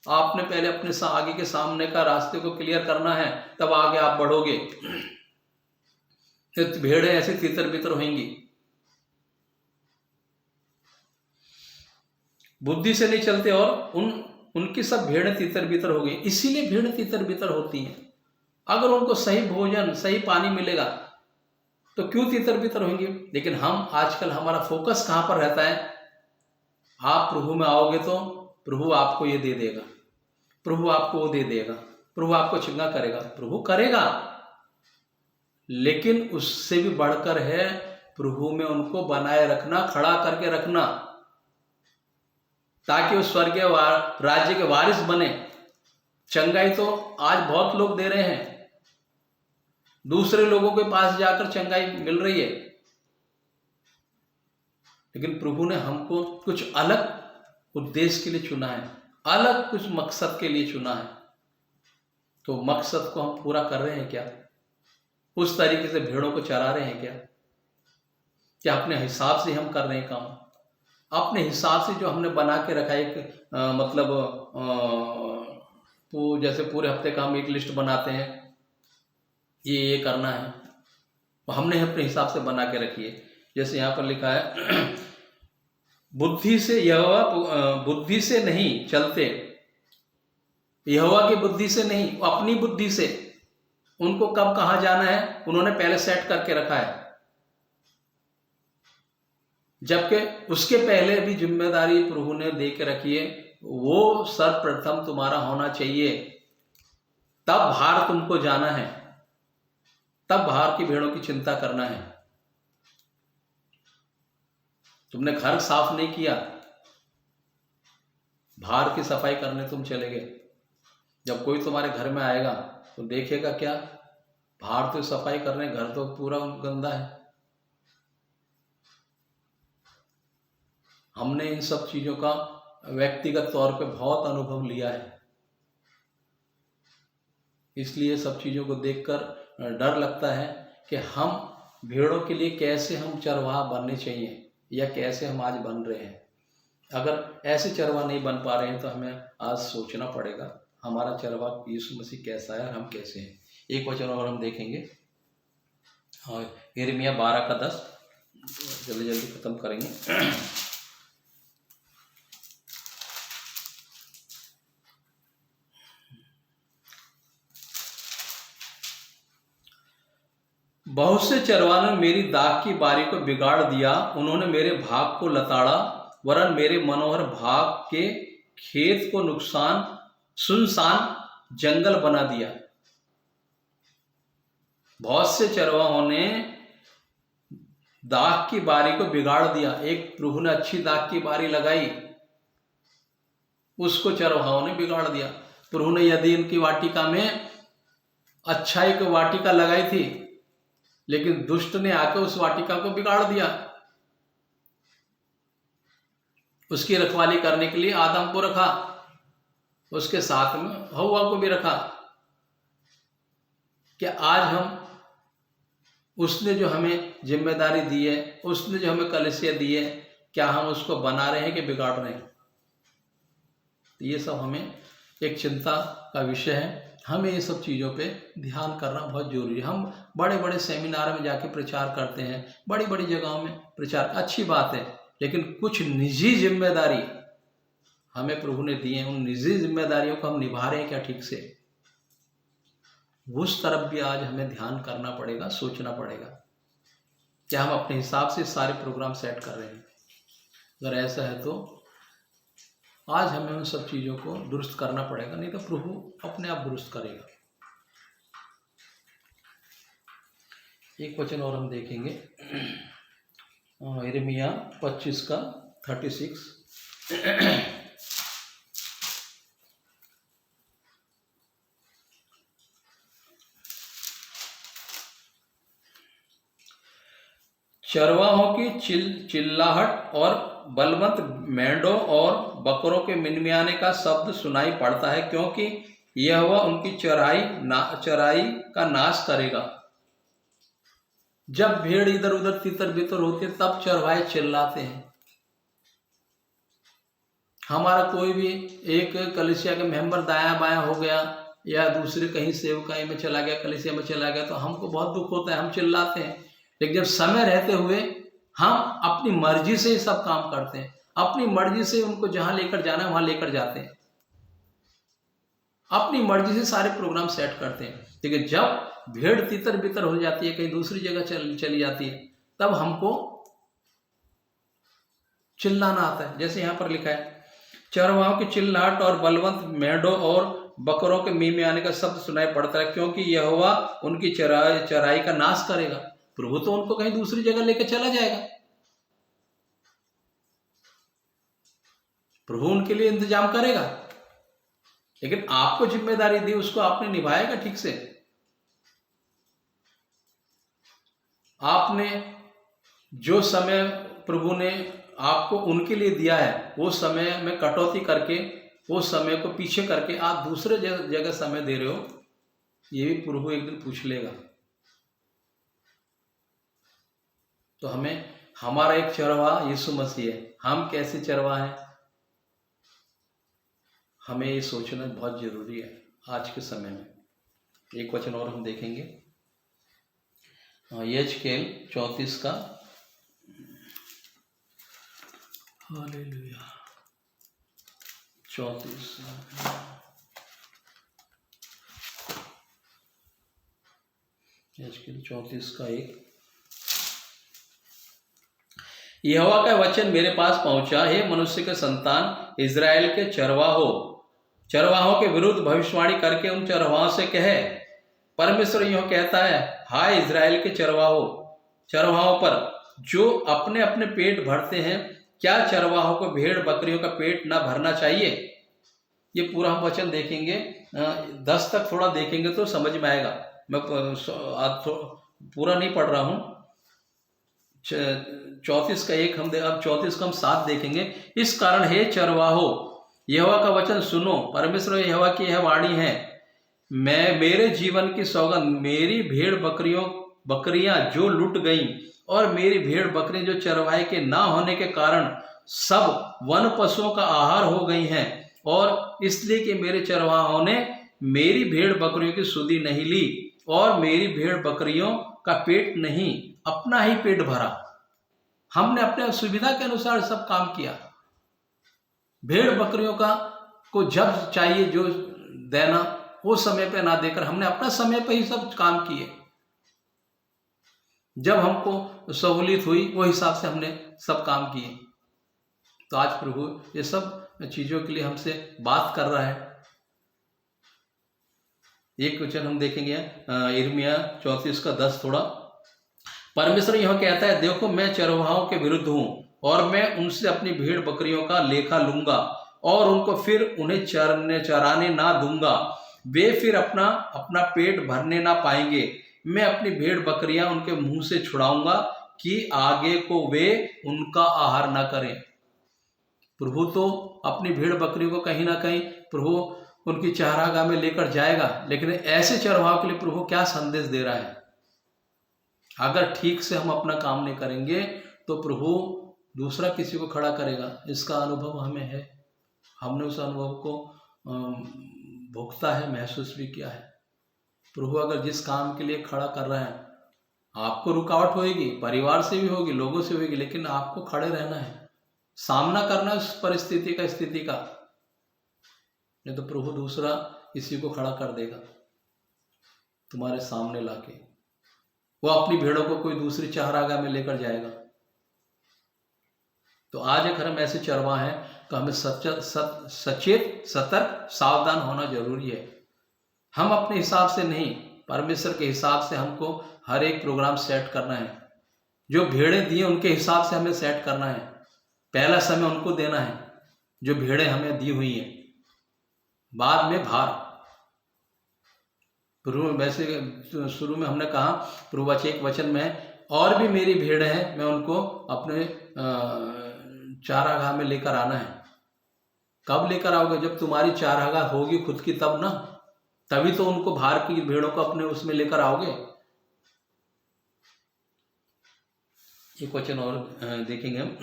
आपने पहले अपने आगे के सामने का रास्ते को क्लियर करना है, तब आगे आप बढ़ोगे। तो भेड़ें ऐसे तितर बितर होंगी, बुद्धि से नहीं चलते और उनकी सब भेड़ें तितर बितर हो गई। इसीलिए भेड़ें तितर बितर होती हैं। अगर उनको सही भोजन सही पानी मिलेगा तो क्यों तितर बितर होंगे। लेकिन हम आजकल हमारा फोकस कहां पर रहता है, आप प्रभु में आओगे तो प्रभु आपको ये दे देगा, प्रभु आपको वो दे देगा, प्रभु आपको चंगा करेगा। प्रभु करेगा, लेकिन उससे भी बढ़कर है प्रभु में उनको बनाए रखना, खड़ा करके रखना, ताकि वो स्वर्गीय राज्य के वारिस बने। चंगाई तो आज बहुत लोग दे रहे हैं, दूसरे लोगों के पास जाकर चंगाई मिल रही है, लेकिन प्रभु ने हमको कुछ अलग उद्देश्य के लिए चुना है, अलग कुछ मकसद के लिए चुना है। तो मकसद को हम पूरा कर रहे हैं क्या? उस तरीके से भेड़ों को चरा रहे हैं क्या? क्या अपने हिसाब से हम कर रहे हैं काम? अपने हिसाब से जो हमने बना के रखा है, एक मतलब तो जैसे पूरे हफ्ते का हम एक लिस्ट बनाते हैं, ये करना है, तो हमने अपने हिसाब से बना के रखी है। जैसे यहाँ पर लिखा है बुद्धि से यहोवा बुद्धि से नहीं चलते, यहोवा की बुद्धि से नहीं, अपनी बुद्धि से उनको कब कहाँ जाना है उन्होंने पहले सेट करके रखा है, जबकि उसके पहले भी जिम्मेदारी प्रभु ने दे के रखी है। वो सर्वप्रथम तुम्हारा होना चाहिए, तब बाहर तुमको जाना है, तब बाहर की भेड़ों की चिंता करना है। तुमने घर साफ नहीं किया, बाहर की सफाई करने तुम चले गए। जब कोई तुम्हारे घर में आएगा तो देखेगा क्या, बाहर तो सफाई कर रहे हैं, घर तो पूरा गंदा है। हमने इन सब चीजों का व्यक्तिगत तौर पे बहुत अनुभव लिया है। इसलिए सब चीज़ों को देखकर डर लगता है कि हम भेड़ों के लिए कैसे हम चरवाहा बनने चाहिए या कैसे हम आज बन रहे हैं। अगर ऐसे चरवाहा नहीं बन पा रहे हैं तो हमें आज सोचना पड़ेगा हमारा चरवाहा यीशु मसीह कैसा है और हम कैसे हैं। एक वचन और हम देखेंगे, यिर्मयाह 12:10, जल्दी जल्दी खत्म करेंगे। बहुत से चरवाहों ने मेरी दाख की बारी को बिगाड़ दिया, उन्होंने मेरे भाग को लताड़ा, वरन मेरे मनोहर भाग के खेत को सुनसान जंगल बना दिया। बहुत से चरवाहों ने दाख की बारी को बिगाड़ दिया। एक प्रभु ने अच्छी दाख की बारी लगाई, उसको चरवाहों ने बिगाड़ दिया। प्रभु ने यदि इनकी वाटिका में अच्छाई की वाटिका लगाई थी, लेकिन दुष्ट ने आकर उस वाटिका को बिगाड़ दिया। उसकी रखवाली करने के लिए आदम को रखा, उसके साथ में हव्वा को भी रखा। क्या आज हम उसने जो हमें जिम्मेदारी दी है, उसने जो हमें कलीसिया दी है, क्या हम उसको बना रहे हैं कि बिगाड़ रहे हैं? तो ये सब हमें एक चिंता का विषय है। हमें ये सब चीज़ों पे ध्यान करना बहुत जरूरी है। हम बड़े बड़े सेमिनार में जाके प्रचार करते हैं, बड़ी बड़ी जगहों में प्रचार, अच्छी बात है, लेकिन कुछ निजी जिम्मेदारी हमें प्रभु ने दी है, उन निजी जिम्मेदारियों को हम निभा रहे हैं क्या ठीक से? उस तरफ भी आज हमें ध्यान करना पड़ेगा, सोचना पड़ेगा। क्या हम अपने हिसाब से सारे प्रोग्राम सेट कर रहे हैं? अगर ऐसा है तो आज हमें उन सब चीज़ों को दुरुस्त करना पड़ेगा, नहीं तो प्रभु अपने आप दुरुस्त करेगा। एक वचन और हम देखेंगे, यिर्मयाह 25:36। चरवाहों की चिल्लाहट और बलवंत मेंढों और बकरों के मिनमियाने का शब्द सुनाई पड़ता है, क्योंकि यहोवा उनकी चराई का नाश करेगा। जब भेड़ इधर उधर तितर बितर होती है तब चरवाहे चिल्लाते हैं। हमारा कोई भी एक कलीसिया के मेंबर दायां बायां हो गया या दूसरे कहीं सेवकाई में चला गया, कलीसिया में चला गया, तो हमको बहुत दुख होता है, हम चिल्लाते हैं। लेकिन जब समय रहते हुए हम अपनी मर्जी से ही सब काम करते हैं, अपनी मर्जी से उनको जहां लेकर जाना है वहां लेकर जाते हैं, अपनी मर्जी से सारे प्रोग्राम सेट करते हैं। लेकिन जब भेड़ तितर बितर हो जाती है, कहीं दूसरी जगह चली जाती है, तब हमको चिल्लाना आता है। जैसे यहाँ पर लिखा है, चरवाहों की चिल्लाहट और बलवंत मेंढों और बकरों के मिमियाने का शब्द सुनाई पड़ता है, क्योंकि यहोवा उनकी चराई का नाश करेगा। प्रभु तो उनको कहीं दूसरी जगह लेकर चला जाएगा, प्रभु उनके लिए इंतजाम करेगा, लेकिन आपको जिम्मेदारी दी उसको आपने निभाएगा ठीक से। आपने जो समय प्रभु ने आपको उनके लिए दिया है, वो समय में कटौती करके, वो समय को पीछे करके आप दूसरे जगह समय दे रहे हो, ये भी प्रभु एक दिन पूछ लेगा। तो हमें, हमारा एक चरवाहा यीशु मसीह है, हम कैसे चरवाहा हैं, हमें ये सोचना बहुत जरूरी है आज के समय में। एक वचन और हम देखेंगे, यहेजकेल 34 का, हालेलुया, 34, यहेजकेल 34 का 1। यहोवा का वचन मेरे पास पहुंचा, हे मनुष्य के संतान, इजराइल के चरवाहों के विरुद्ध भविष्यवाणी करके उन चरवाहों से कहे, परमेश्वर यह कहता है, हाय इजराइल के चरवाहों पर जो अपने अपने पेट भरते हैं, क्या चरवाहों को भेड़ बकरियों का पेट ना भरना चाहिए? ये पूरा हम वचन देखेंगे, 10 तक थोड़ा देखेंगे तो समझ में आएगा। मैं पूरा नहीं पढ़ रहा हूँ। 34 का 1 हम अब 34 का हम 7 देखेंगे। इस कारण हे चरवाहो, यहोवा का वचन सुनो, परमेश्वर यहोवा की यह वाणी है, मैं मेरे जीवन की सौगंध, मेरी भेड़ बकरियां जो लुट गईं और मेरी भेड़ बकरियां जो चरवाहे के ना होने के कारण सब वन पशुओं का आहार हो गई हैं, और इसलिए कि मेरे चरवाहों ने मेरी भेड़ बकरियों की सुधि नहीं ली और मेरी भेड़ बकरियों का पेट नहीं, अपना ही पेट भरा। हमने अपने सुविधा के अनुसार सब काम किया। भेड़ बकरियों का को जब चाहिए जो देना वो समय पे ना देकर हमने अपना समय पे ही सब काम किए। जब हमको सहूलियत हुई वो हिसाब से हमने सब काम किए। तो आज प्रभु ये सब चीजों के लिए हमसे बात कर रहा है। एक वचन हम देखेंगे यिर्मयाह 34:10 थोड़ा। परमेश्वर यह कहता है, देखो मैं चरवाहों के विरुद्ध हूं और मैं उनसे अपनी भेड़ बकरियों का लेखा लूंगा और उनको फिर उन्हें चराने ना दूंगा। वे फिर अपना पेट भरने ना पाएंगे। मैं अपनी भेड़ बकरियां उनके मुंह से छुड़ाऊंगा कि आगे को वे उनका आहार ना करें। प्रभु तो अपनी भेड़ बकरियों को कहीं ना कहीं प्रभु उनकी चारागाह में लेकर जाएगा, लेकिन ऐसे चरवाहों के लिए प्रभु क्या संदेश दे रहा है? अगर ठीक से हम अपना काम नहीं करेंगे तो प्रभु दूसरा किसी को खड़ा करेगा। इसका अनुभव हमें है, हमने उस अनुभव को भुगता है, महसूस भी किया है। प्रभु अगर जिस काम के लिए खड़ा कर रहा है, आपको रुकावट होगी, परिवार से भी होगी, लोगों से होगी, लेकिन आपको खड़े रहना है, सामना करना है उस परिस्थिति स्थिति का। नहीं तो प्रभु दूसरा किसी को खड़ा कर देगा तुम्हारे सामने लाके। वो अपनी भेड़ों को कोई दूसरी चारागाह में लेकर जाएगा। तो आज अगर हम ऐसे चरवाह हैं तो हमें सचेत, सतर्क, सावधान होना जरूरी है। हम अपने हिसाब से नहीं, परमेश्वर के हिसाब से हमको हर एक प्रोग्राम सेट करना है। जो भेड़ें दिए उनके हिसाब से हमें सेट करना है। पहला समय उनको देना है जो भेड़ें हमें दी हुई हैं, बाद में भार। वैसे शुरू में हमने कहा प्रभु एक वचन में, और भी मेरी भेड़ें हैं, मैं उनको अपने चारागाह में लेकर आना है। कब लेकर आओगे? जब तुम्हारी चारागाह होगी खुद की, तब ना, तभी तो उनको बाहर की भेड़ों को अपने उसमें लेकर आओगे। एक वचन और देखेंगे हम,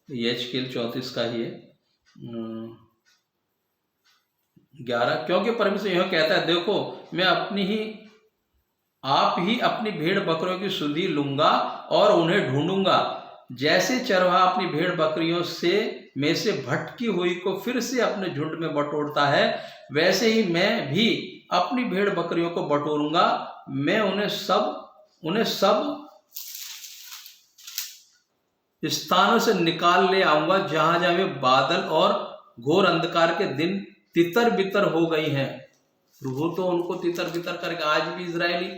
यहेजकेल 34 का ही है 11। क्योंकि परमेश्वर यह कहता है, देखो मैं आप ही अपनी भेड़ बकरियों की सुधि लूंगा और उन्हें ढूंढूंगा। जैसे चरवाहा अपनी भेड़ बकरियों में से भटकी हुई को फिर से अपने झुंड में बटोरता है, वैसे ही मैं भी अपनी भेड़ बकरियों को बटोरूंगा। मैं उन्हें सब स्थानों से निकाल ले आऊंगा जहां जहां वे बादल और घोर अंधकार के दिन तितर बितर हो गई हैं। प्रभु तो उनको तितर बितर करके, आज भी इजरायली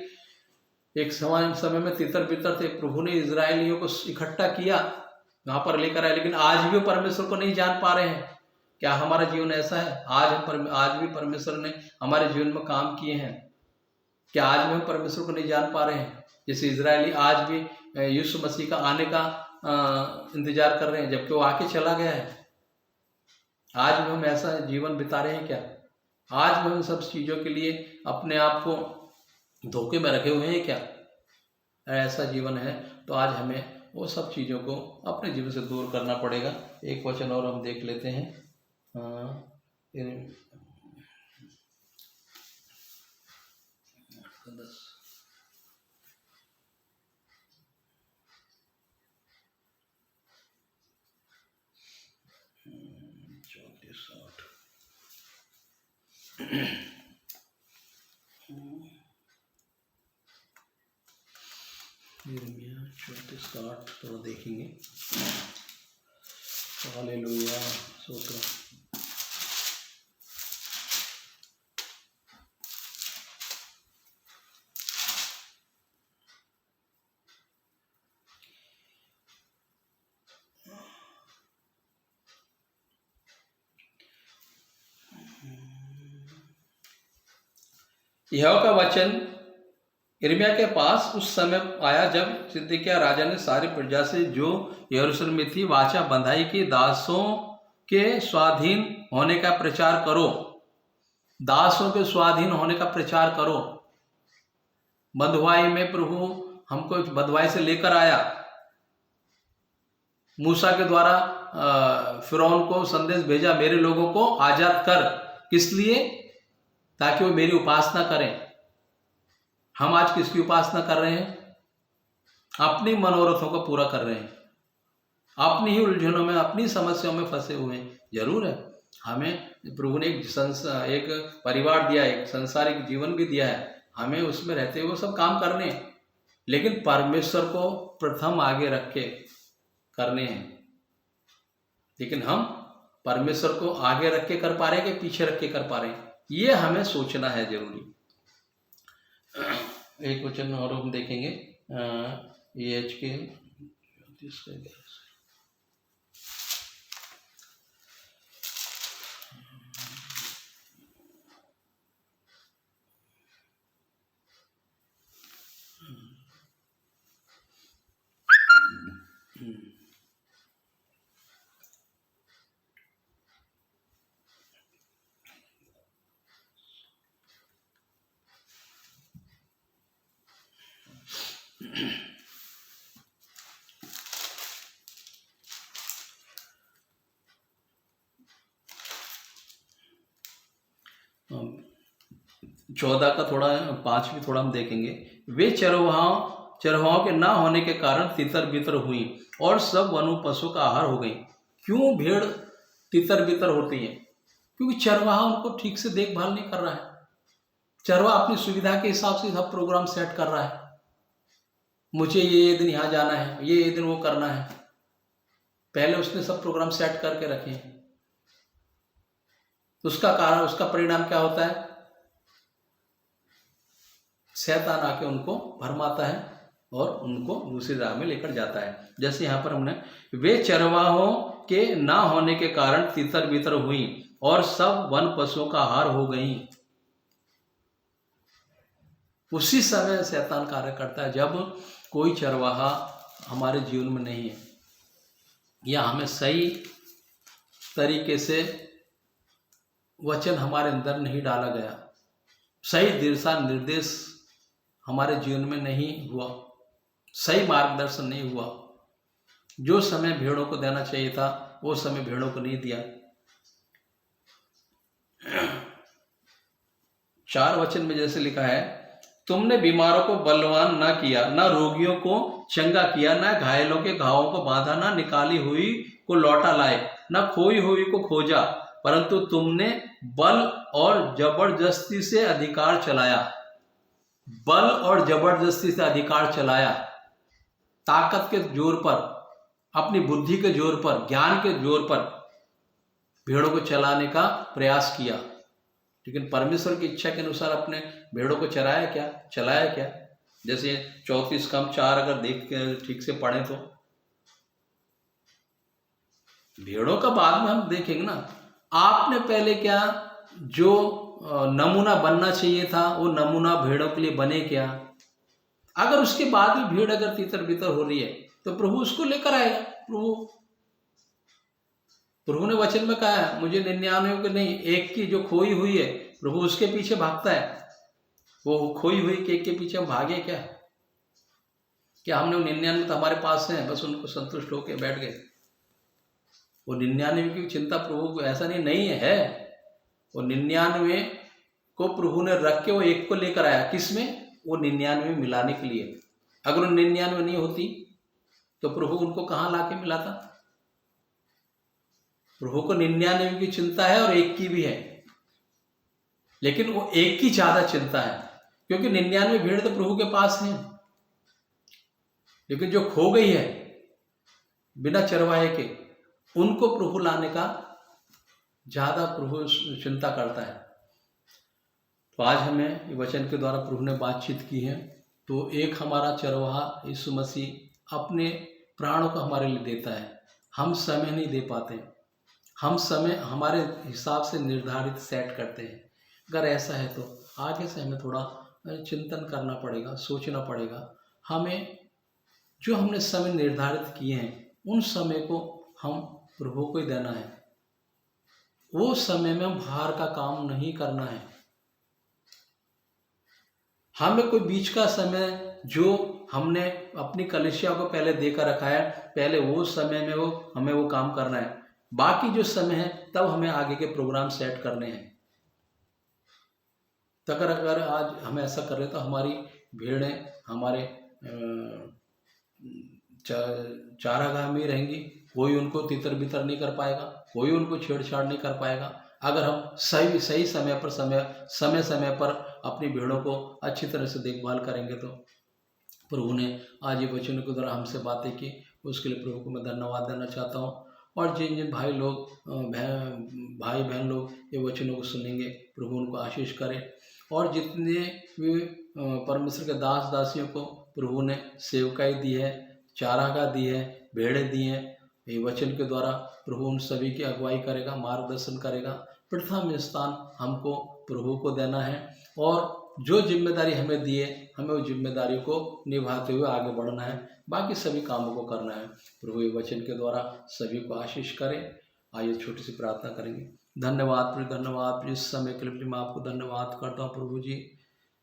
एक समय में तितर बितर थे। प्रभु ने इजरायलियों को इकट्ठा किया, वहां पर लेकर आए, लेकिन आज भी परमेश्वर को नहीं जान पा रहे हैं। क्या हमारा जीवन ऐसा है? आज भी परमेश्वर ने हमारे जीवन में काम किए हैं। क्या आज भी हम परमेश्वर को नहीं जान पा रहे हैं? जैसे इजरायली आज भी यीशु मसीह का आने का इंतजार कर रहे हैं, जबकि वो आके चला गया है। आज भी हम ऐसा जीवन बिता रहे हैं क्या? आज भी हम सब चीजों के लिए अपने आप को धोखे में रखे हुए हैं क्या? ऐसा जीवन है तो आज हमें वो सब चीजों को अपने जीवन से दूर करना पड़ेगा। एक वचन और हम देख लेते हैं, यिर्मयाह 34:8 थोड़ा देखेंगे। हालेलुया, स्तोत्र। यहोवा का वचन यिर्मयाह के पास उस समय आया जब सिदकिय्याह राजा ने सारी प्रजा से जो यरूशलेम में थी वाचा बंधाई कि दासों के स्वाधीन होने का प्रचार करो। दासों के स्वाधीन होने का प्रचार करो। बंधुआई में प्रभु हमको बंधुआई से लेकर आया, मूसा के द्वारा फिरौन को संदेश भेजा, मेरे लोगों को आजाद कर। किस लिए? ताकि वो मेरी उपासना करें। हम आज किसकी उपासना कर रहे हैं? अपनी मनोरथों को पूरा कर रहे हैं, अपनी ही उलझनों में, अपनी समस्याओं में फंसे हुए हैं। जरूर है, हमें प्रभु ने एक परिवार दिया है, एक संसारिक जीवन भी दिया है, हमें उसमें रहते हुए सब काम करने हैं, लेकिन परमेश्वर को प्रथम आगे रख के करने हैं। लेकिन हम परमेश्वर को आगे रख के कर पा रहे हैं कि पीछे रख के कर पा रहे हैं, ये हमें सोचना है जरूरी। एक वचन और हम देखेंगे, ये के चौदह का थोड़ा, 5 भी थोड़ा हम देखेंगे। वे चरवाहों के ना होने के कारण तितर बितर हुई और सब वनु पशु का आहार हो गई। क्यों भेड़ तितर बितर होती है? क्योंकि चरवाहा उनको ठीक से देखभाल नहीं कर रहा है। चरवाहा अपनी सुविधा के हिसाब से सब प्रोग्राम सेट कर रहा है, मुझे ये दिन यहाँ जाना है, ये दिन वो करना है। पहले उसने सब प्रोग्राम सेट करके रखे हैं, उसका कारण, उसका परिणाम क्या होता है? शैतान आके उनको भरमाता है और उनको दूसरी राह में लेकर जाता है। जैसे यहाँ पर हमने, वे चरवाहों के ना होने के कारण तितर बितर हुई और सब वन पशुओं का आहार हो गई। उसी समय शैतान कार्य करता है जब कोई चरवाहा हमारे जीवन में नहीं है, या हमें सही तरीके से वचन हमारे अंदर नहीं डाला गया, सही दिशा निर्देश हमारे जीवन में नहीं हुआ, सही मार्गदर्शन नहीं हुआ। जो समय भेड़ों को देना चाहिए था वो समय भेड़ों को नहीं दिया। 4 वचन में जैसे लिखा है, तुमने बीमारों को बलवान ना किया, ना रोगियों को चंगा किया, ना घायलों के घावों को बांधा, ना निकाली हुई को लौटा लाए, ना खोई हुई को खोजा, परंतु तुमने बल और जबरदस्ती से अधिकार चलाया। बल और जबरदस्ती से अधिकार चलाया, ताकत के जोर पर, अपनी बुद्धि के जोर पर, ज्ञान के जोर पर भेड़ों को चलाने का प्रयास किया। लेकिन परमेश्वर की इच्छा के अनुसार अपने भेड़ों को चलाया क्या? जैसे 34 का 4 अगर देख के ठीक से पढ़ें तो, भेड़ों का बाद में हम देखेंगे ना। आपने पहले क्या, जो नमूना बनना चाहिए था वो नमूना भेड़ों के लिए बने क्या? अगर उसके बाद भी भीड़ अगर तितर बितर हो रही है तो प्रभु उसको लेकर आएगा। प्रभु ने वचन में कहा है, मुझे 99 के नहीं, एक की जो खोई हुई है, प्रभु उसके पीछे भागता है। वो खोई हुई के एक के पीछे हम भागे क्या हमने 99 तो हमारे पास है, बस उनको संतुष्ट होकर बैठ गए? वो 99 की चिंता प्रभु को ऐसा नहीं है। वो 99 को प्रभु ने रख के वो एक को लेकर आया। किसमें? वो 99 मिलाने के लिए। अगर वो 99 नहीं होती तो प्रभु उनको कहाँ लाके मिलाता? प्रभु को 99 की चिंता है और एक की भी है, लेकिन वो एक की ज्यादा चिंता है, क्योंकि 99 भेड़ तो प्रभु के पास है, लेकिन जो खो गई है बिना चरवाहे के, उनको प्रभु लाने का ज्यादा प्रभु चिंता करता है। तो आज हमें वचन के द्वारा प्रभु ने बातचीत की है। तो एक हमारा चरवाहा यीशु मसीह अपने प्राणों को हमारे लिए देता है। हम समय नहीं दे पाते, हम समय हमारे हिसाब से निर्धारित सेट करते हैं। अगर ऐसा है तो आगे से हमें थोड़ा चिंतन करना पड़ेगा, सोचना पड़ेगा। हमें जो हमने समय निर्धारित किए हैं उन समय को हम प्रभु को ही देना है। वो समय में हम बाहर का काम नहीं करना है। हमें कोई बीच का समय जो हमने अपनी कलिसिया को पहले देकर रखा है, पहले वो समय में वो हमें वो काम करना है। बाकी जो समय है तब हमें आगे के प्रोग्राम सेट करने हैं। तो अगर आज हम ऐसा कर रहे तो हमारी भेड़ें हमारे चारागाह में रहेंगी, कोई उनको तितर बितर नहीं कर पाएगा, कोई उनको छेड़छाड़ नहीं कर पाएगा। अगर हम सही सही समय पर अपनी भेड़ों को अच्छी तरह से देखभाल करेंगे तो प्रभु ने आज ये वचनों के द्वारा हमसे बातें की, उसके लिए प्रभु को मैं धन्यवाद देना चाहता हूँ। और जिन जिन भाई बहन लोग ये वचनों को सुनेंगे, प्रभु उनको आशीष करे। और जितने भी परमेश्वर के दास दासियों को प्रभु ने सेवकाई दी है, चारागाह दी है, भेड़ें दी हैं, ये वचन के द्वारा प्रभु उन सभी की अगुवाई करेगा, मार्गदर्शन करेगा। प्रथम स्थान हमको प्रभु को देना है और जो जिम्मेदारी हमें दी है हमें उस जिम्मेदारी को निभाते हुए आगे बढ़ना है, बाकी सभी कामों को करना है। प्रभु ये वचन के द्वारा सभी को आशीष करें। आइए छोटी सी प्रार्थना करेंगे। धन्यवाद प्रभु, इस समय के लिए मैं आपको धन्यवाद करता हूँ प्रभु जी।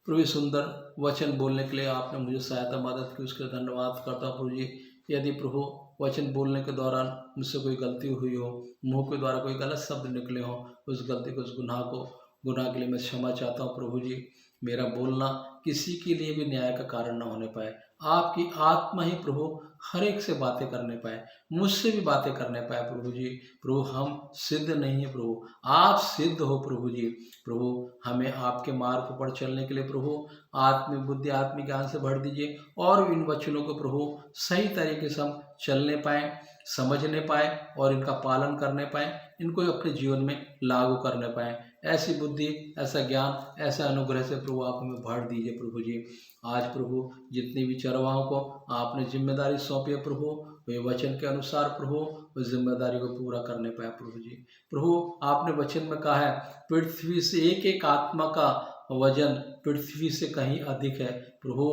प्रभु सुंदर वचन बोलने के लिए आपने मुझे सहायता मदद की, उसके लिए धन्यवाद करता हूँ प्रभु जी। यदि प्रभु वचन बोलने के दौरान मुझसे कोई गलती हुई हो, मुंह के द्वारा कोई गलत शब्द निकले हो, उस गलती को, उस गुनाह के लिए मैं क्षमा चाहता हूँ प्रभु जी। मेरा बोलना किसी के लिए भी न्याय का कारण न होने पाए। आपकी आत्मा ही प्रभु हर एक से बातें करने पाए, मुझसे भी बातें करने पाए प्रभु जी। प्रभु हम सिद्ध नहीं है प्रभु, आप सिद्ध हो प्रभु जी। प्रभु हमें आपके मार्ग पर चलने के लिए प्रभु आत्मिक बुद्धि, आत्मिक ज्ञान से भर दीजिए और इन वचनों को प्रभु सही तरीके से हम चलने पाए, समझने पाए और इनका पालन करने पाए, इनको अपने जीवन में लागू करने पाए। ऐसी बुद्धि, ऐसा ज्ञान, ऐसा अनुग्रह से प्रभु आप हमें भर दीजिए प्रभु जी। आज प्रभु जितने भी चरवाहों को आपने जिम्मेदारी सौंपी है प्रभु, वे वचन के अनुसार प्रभु उस जिम्मेदारी को पूरा करने पाए प्रभु जी। प्रभु आपने वचन में कहा है, पृथ्वी से एक एक आत्मा का वजन पृथ्वी से कहीं अधिक है प्रभु।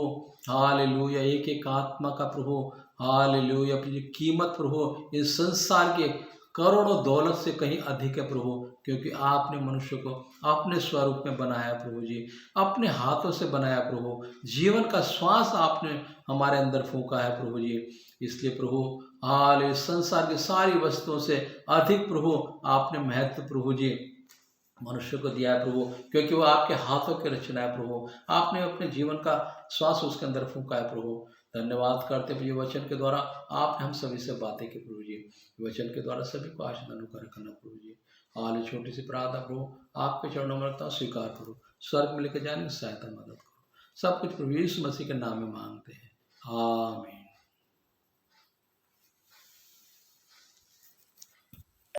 हालेलुया, एक एक आत्मा का प्रभु, हालेलुया, अपनी कीमत प्रभु इस संसार के करोड़ों दौलत से कहीं अधिक है प्रभु, क्योंकि आपने मनुष्य को अपने स्वरूप में बनाया प्रभु जी, अपने हाथों से बनाया प्रभु। जीवन का श्वास आपने हमारे अंदर फूंका है प्रभु जी। इसलिए प्रभु हाल संसार की सारी वस्तुओं से अधिक प्रभु आपने महत्व प्रभु जी मनुष्य को दिया है प्रभु, क्योंकि वो आपके हाथों की रचना है प्रभु। आपने अपने जीवन का श्वास उसके अंदर फूंका है प्रभु। धन्यवाद करते प्रभु, वचन के द्वारा आपने हम सभी से बातें की प्रभु जी। वचन के द्वारा सभी को आशीष अनुग्रह करना प्रभु जी। हाल छोटी सी प्रार्थना प्रभु आपके चरणों में रखता हूँ, स्वीकार करो, स्वर्ग में लेकर जाने की सहायता मदद करो। सब कुछ प्रभु यीशु मसीह के नाम में मांगते हैं।